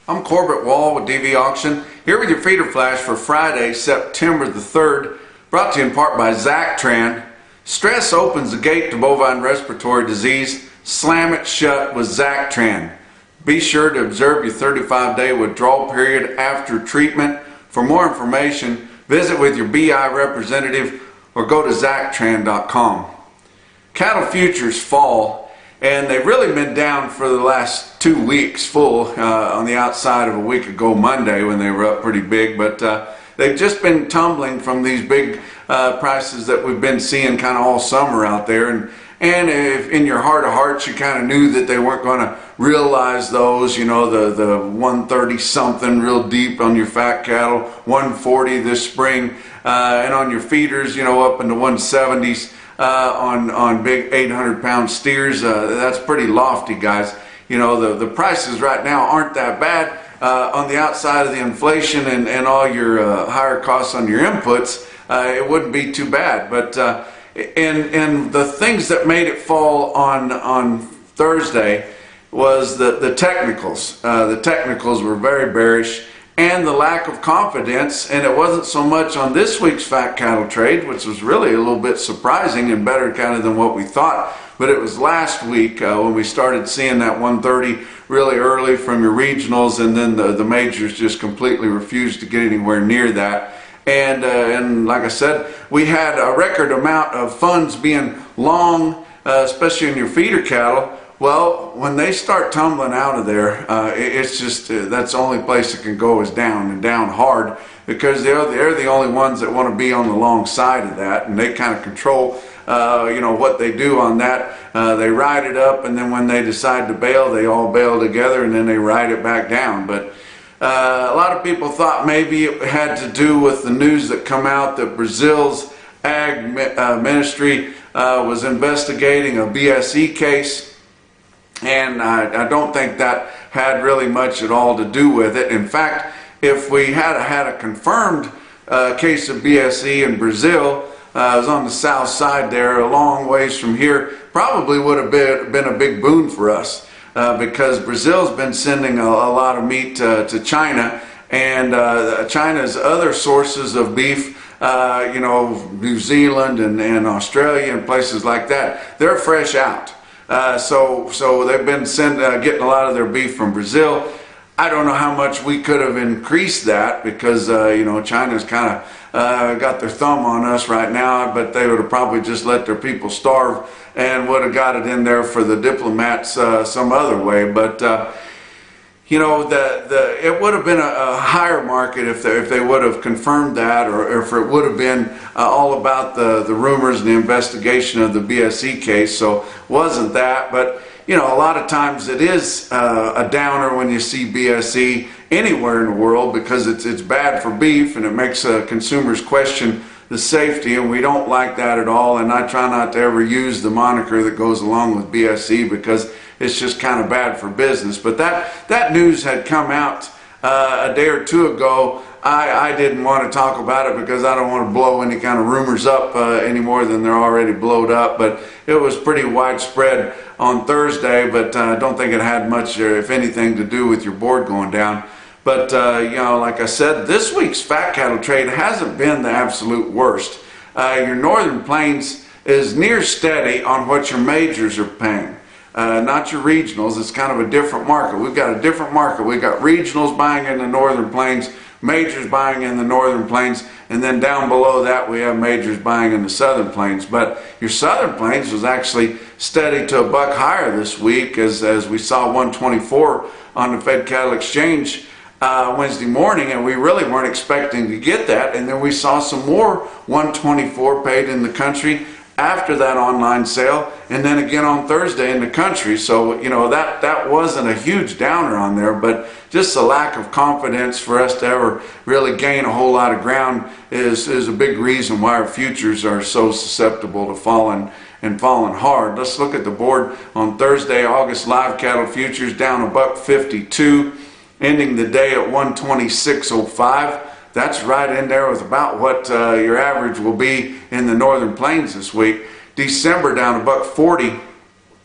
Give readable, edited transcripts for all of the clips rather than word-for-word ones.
I'm Corbett Wall with DV Auction, here with your feeder flash for Friday, September the 3rd, brought to you in part by Zactran. Stress opens the gate to bovine respiratory disease. Slam it shut with Zactran. Be sure to observe your 35-day withdrawal period after treatment. For more information, visit with your BI representative or go to Zactran.com. Cattle futures fall, and they've really been down for the last 2 weeks full, on the outside of a week ago Monday when they were up pretty big, but they've just been tumbling from these big prices that we've been seeing kind of all summer out there. And if in your heart of hearts you kind of knew that they weren't going to realize those, you know, the 130 something real deep on your fat cattle, 140 this spring, and on your feeders, you know, up in the 170s. On big 800-pound steers, that's pretty lofty, guys. You know, the prices right now aren't that bad. On the outside of the inflation and all your higher costs on your inputs, it wouldn't be too bad. But and the things that made it fall on Thursday was the technicals. The technicals were very bearish, and the lack of confidence. And it wasn't so much on this week's fat cattle trade, which was really a little bit surprising and better kind of than what we thought, but it was last week when we started seeing that 130 really early from your regionals, and then the majors just completely refused to get anywhere near that. And like I said, we had a record amount of funds being long, especially in your feeder cattle. Well, when they start tumbling out of there, it's just that's the only place it can go is down, and down hard, because they're the only ones that want to be on the long side of that, and they kind of control you know, what they do on that. They ride it up, and then when they decide to bail, they all bail together, and then they ride it back down. But a lot of people thought maybe it had to do with the news that come out that Brazil's Ag Ministry was investigating a BSE case. And I don't think that had really much at all to do with it. In fact, if we had a confirmed case of BSE in Brazil, it was on the south side there, a long ways from here, probably would have been a big boon for us, because Brazil's been sending a lot of meat to China, and China's other sources of beef, you know, New Zealand and Australia and places like that, they're fresh out. So they've been getting a lot of their beef from Brazil. I don't know how much we could have increased that, because you know, China's kind of got their thumb on us right now, but they would have probably just let their people starve and would have got it in there for the diplomats some other way. But you know, it would have been a higher market if they would have confirmed that, or if it would have been all about the rumors and the investigation of the BSE case. So wasn't that, but you know, a lot of times it is a downer when you see BSE anywhere in the world, because it's bad for beef, and it makes consumers question the safety, and we don't like that at all. And I try not to ever use the moniker that goes along with BSE, because it's just kind of bad for business. But that news had come out a day or two ago. I didn't want to talk about it because I don't want to blow any kind of rumors up any more than they're already blowed up. But it was pretty widespread on Thursday, but I don't think it had much, if anything, to do with your board going down. But you know, like I said, this week's fat cattle trade hasn't been the absolute worst. Your Northern Plains is near steady on what your majors are paying. Not your regionals. It's kind of a different market. We've got a different market. We've got regionals buying in the Northern Plains, majors buying in the Northern Plains, and then down below that we have majors buying in the Southern Plains. But your Southern Plains was actually steady to a buck higher this week, as we saw 124 on the Fed Cattle Exchange Wednesday morning, and we really weren't expecting to get that. And then we saw some more 124 paid in the country after that online sale, and then again on Thursday in the country. So you know, that wasn't a huge downer on there, but just a lack of confidence for us to ever really gain a whole lot of ground is a big reason why our futures are so susceptible to falling hard. Let's look at the board on Thursday. August live cattle futures down $1.52, ending the day at 126.05. That's right in there with about what your average will be in the Northern Plains this week. December down $1.40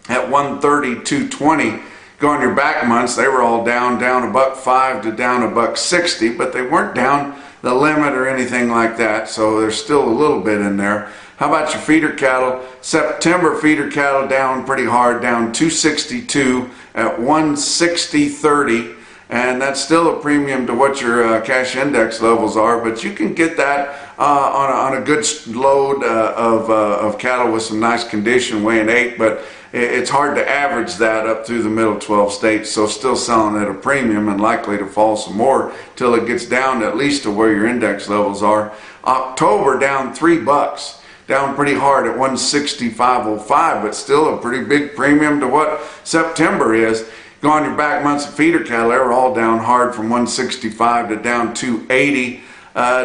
at 130.220. Go on your back months, they were all down $1.05 to down $1.60, but they weren't down the limit or anything like that, so there's still a little bit in there. How about your feeder cattle? September feeder cattle down pretty hard, down 262 at 160.30, and that's still a premium to what your cash index levels are, but you can get that on a good load of cattle with some nice condition, weighing 8, but it's hard to average that up through the middle 12 states, so still selling at a premium and likely to fall some more till it gets down at least to where your index levels are. October down $3, down pretty hard at 165.05, but still a pretty big premium to what September is. Go on your back months of feeder cattle, they were all down hard from 165 to down 280.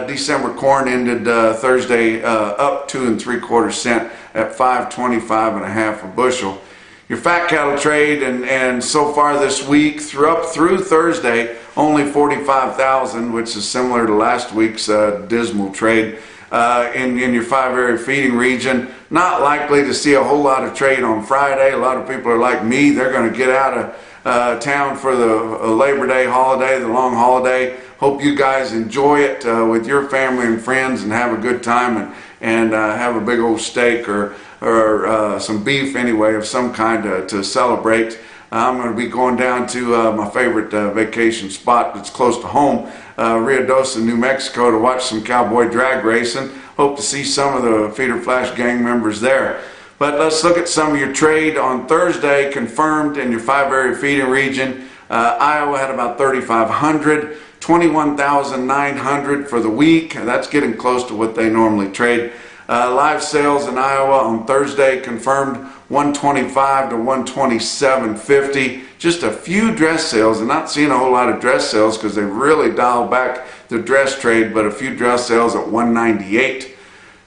December corn ended Thursday up 2 3/4 cents at 5.25 a bushel. Your fat cattle trade and so far this week through Thursday only 45,000, which is similar to last week's dismal trade. In your 5-area feeding region, not likely to see a whole lot of trade on Friday. A lot of people are like me, they're going to get out of town for the Labor Day holiday, the long holiday. Hope you guys enjoy it with your family and friends and have a good time and have a big old steak or some beef anyway of some kind to celebrate. I'm going to be going down to my favorite vacation spot that's close to home, Ruidoso, New Mexico, to watch some cowboy drag racing. Hope to see some of the Feeder Flash gang members there. But let's look at some of your trade on Thursday confirmed in your 5-area feeding region. Iowa had about 3,500, 21,900 for the week. That's getting close to what they normally trade. Live sales in Iowa on Thursday confirmed 125 to 127.50. Just a few dress sales, and not seeing a whole lot of dress sales because they really dialed back the dress trade, but a few dress sales at 198.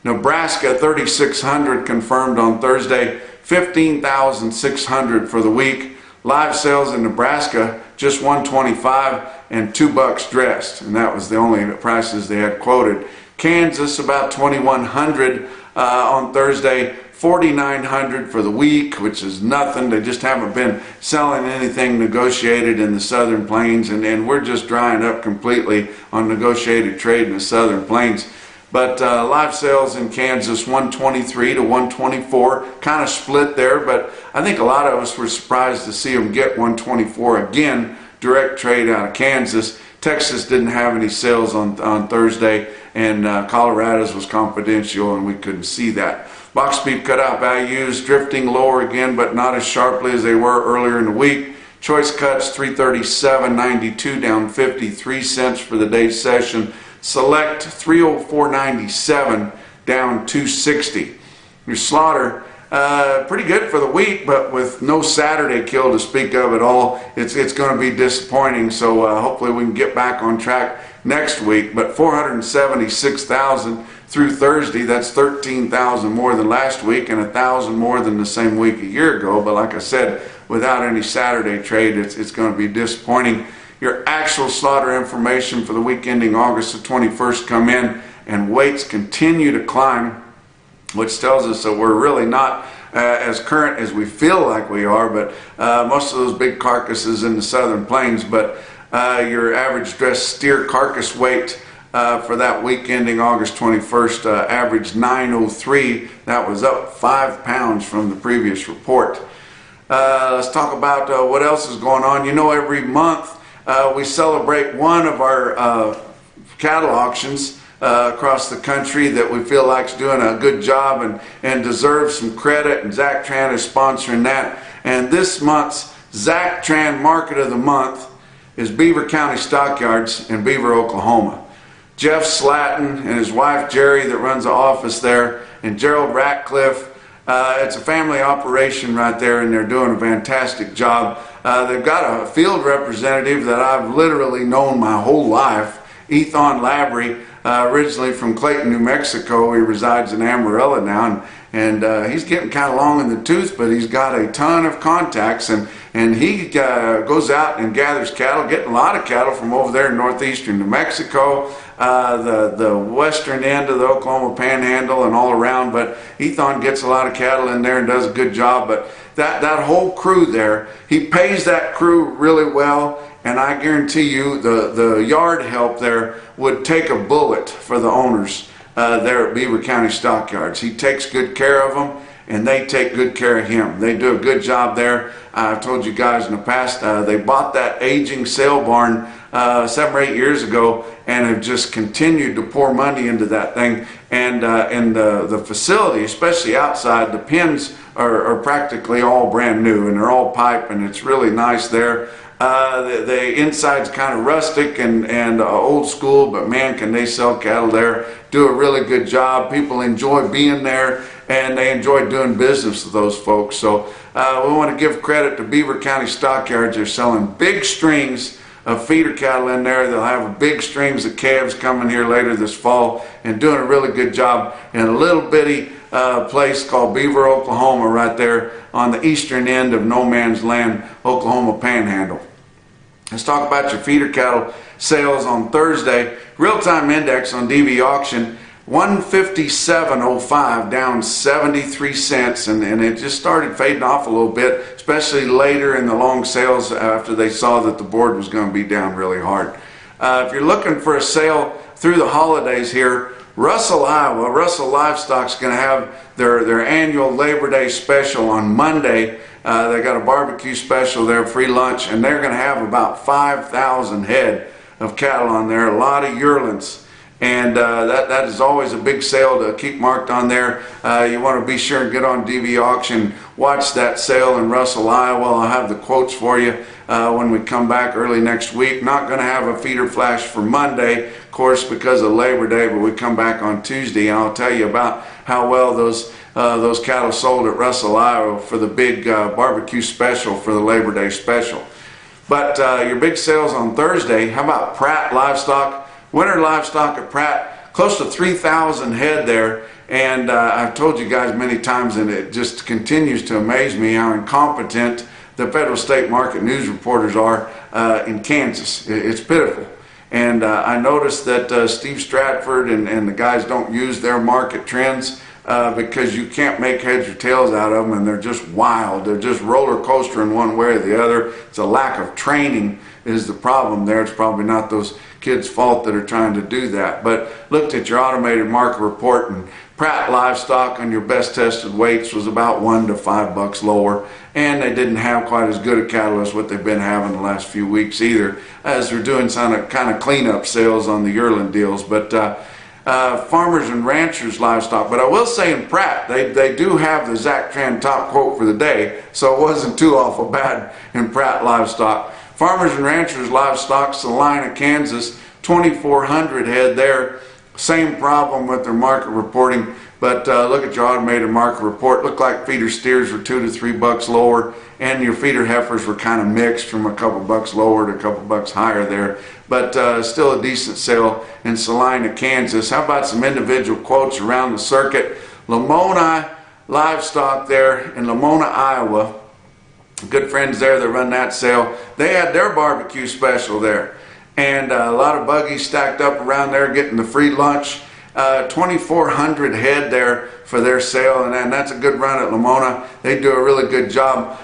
Nebraska 3,600 confirmed on Thursday, 15,600 for the week. Live sales in Nebraska just 125 and $2 dressed, and that was the only prices they had quoted. Kansas about 2,100 on Thursday, 4,900 for the week, which is nothing. They just haven't been selling anything negotiated in the Southern Plains, and we're just drying up completely on negotiated trade in the Southern Plains. But live sales in Kansas 123 to 124, kind of split there, but I think a lot of us were surprised to see them get 124 again, direct trade out of Kansas. Texas didn't have any sales on Thursday, and Colorado's was confidential and we couldn't see that. Box beef cutout values drifting lower again, but not as sharply as they were earlier in the week. Choice cuts 337.92, down 53 cents for the day's session. Select 304.97, down 260. Your slaughter pretty good for the week, but with no Saturday kill to speak of at all, it's going to be disappointing. So hopefully we can get back on track next week. But 476,000 through Thursday, that's 13,000 more than last week and 1,000 more than the same week a year ago. But like I said, without any Saturday trade, it's going to be disappointing. Your actual slaughter information for the week ending August the 21st come in, and weights continue to climb, which tells us that we're really not as current as we feel like we are, but most of those big carcasses in the Southern Plains. But your average dressed steer carcass weight for that week ending August 21st averaged 903. That was up 5 pounds from the previous report. Let's talk about what else is going on. You know, every month we celebrate one of our cattle auctions across the country that we feel like is doing a good job and deserves some credit, and Zach Tran is sponsoring that. And this month's Zach Tran Market of the Month is Beaver County Stockyards in Beaver, Oklahoma. Jeff Slatton and his wife Jerry that runs the office there, and Gerald Ratcliffe. It's a family operation right there, and they're doing a fantastic job. They've got a field representative that I've literally known my whole life, Ethan Labry, originally from Clayton, New Mexico. He resides in Amarillo now, and he's getting kind of long in the tooth, but he's got a ton of contacts, and he goes out and gathers cattle, getting a lot of cattle from over there in northeastern New Mexico, the western end of the Oklahoma Panhandle and all around. But Ethan gets a lot of cattle in there and does a good job. But that whole crew there. He pays that crew really well, and I guarantee you the yard help there would take a bullet for the owners there at Beaver County Stockyards. He takes good care of them, and they take good care of him. They do a good job there. I've told you guys in the past, they bought that aging sale barn 7 or 8 years ago, and have just continued to pour money into that thing. And the facility, especially outside, the pens are practically all brand new, and they're all pipe, and it's really nice there. The inside's kind of rustic and old school, but man, can they sell cattle there. Do a really good job. People enjoy being there, and they enjoy doing business with those folks. So we want to give credit to Beaver County Stockyards. They're selling big strings of feeder cattle in there. They'll have big strings of calves coming here later this fall, and doing a really good job in a little bitty place called Beaver, Oklahoma, right there on the eastern end of no man's land, Oklahoma Panhandle. Let's talk about your feeder cattle sales on Thursday. Real-time index on DV auction, 157.05, down 73 cents, and it just started fading off a little bit, especially later in the long sales after they saw that the board was going to be down really hard. If you're looking for a sale through the holidays here, Russell, Iowa, Russell Livestock's going to have their annual Labor Day special on Monday. They got a barbecue special there, free lunch, and they're going to have about 5,000 head of cattle on there, a lot of yearlings. And that is always a big sale to keep marked on there. You want to be sure and get on DV Auction, watch that sale in Russell, Iowa. I'll have the quotes for you when we come back early next week. Not going to have a feeder flash for Monday, of course, because of Labor Day, but we come back on Tuesday, and I'll tell you about how well those cattle sold at Russell, Iowa for the big barbecue special for the Labor Day special. But your big sales on Thursday, how about Pratt Livestock? Winter livestock at Pratt, close to 3,000 head there, and I've told you guys many times, and it just continues to amaze me how incompetent the federal state market news reporters are in Kansas. It's pitiful. And I noticed that Steve Stratford and the guys don't use their market trends because you can't make heads or tails out of them, and they're just wild. They're just roller coastering one way or the other. It's a lack of training is the problem there. It's probably not those kids' fault that are trying to do that. But looked at your automated market report, and Pratt Livestock on your best tested weights was about $1 to $5 lower, and they didn't have quite as good a cattle as what they've been having the last few weeks either, as they're doing some kind of cleanup sales on the yearling deals. But Farmers and Ranchers Livestock, but I will say in Pratt, they do have the Zach Tran top quote for the day, so it wasn't too awful bad in Pratt Livestock. Farmers and Ranchers Livestock, Salina, Kansas, 2,400 head there. Same problem with their market reporting, but look at your automated market report. Looked like feeder steers were $2 to $3 lower, and your feeder heifers were kind of mixed from a couple bucks lower to a couple bucks higher there. But still a decent sale in Salina, Kansas. How about some individual quotes around the circuit? Lamoni Livestock there in Lamoni, Iowa. Good friends there that run that sale. They had their barbecue special there, and a lot of buggies stacked up around there getting the free lunch. 2,400 head there for their sale, and that's a good run at Lamoni. They do a really good job.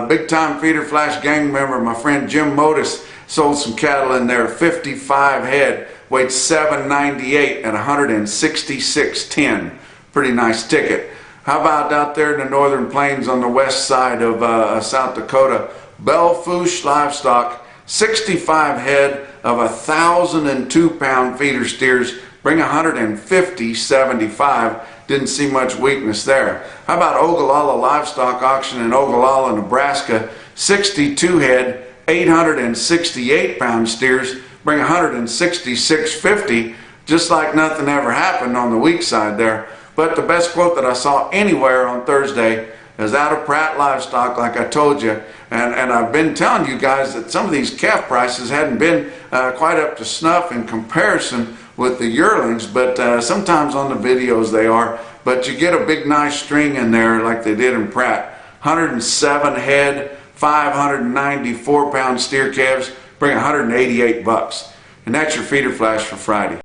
Big time feeder flash gang member, my friend Jim Modis, sold some cattle in there, 55 head, weighed 798 at 166.10. Pretty nice ticket. How about out there in the northern plains on the west side of South Dakota? Belle Fourche Livestock, 65 head of 1,002 pound feeder steers, bring 150.75. Didn't see much weakness there. How about Ogallala Livestock Auction in Ogallala, Nebraska? 62 head, 868 pound steers, bring 166.50. Just like nothing ever happened on the weak side there. But the best quote that I saw anywhere on Thursday is out of Pratt Livestock, like I told you. And I've been telling you guys that some of these calf prices hadn't been quite up to snuff in comparison with the yearlings, but sometimes on the videos they are. But you get a big nice string in there like they did in Pratt. 107 head, 594 pound steer calves, bring $188. And that's your feeder flash for Friday.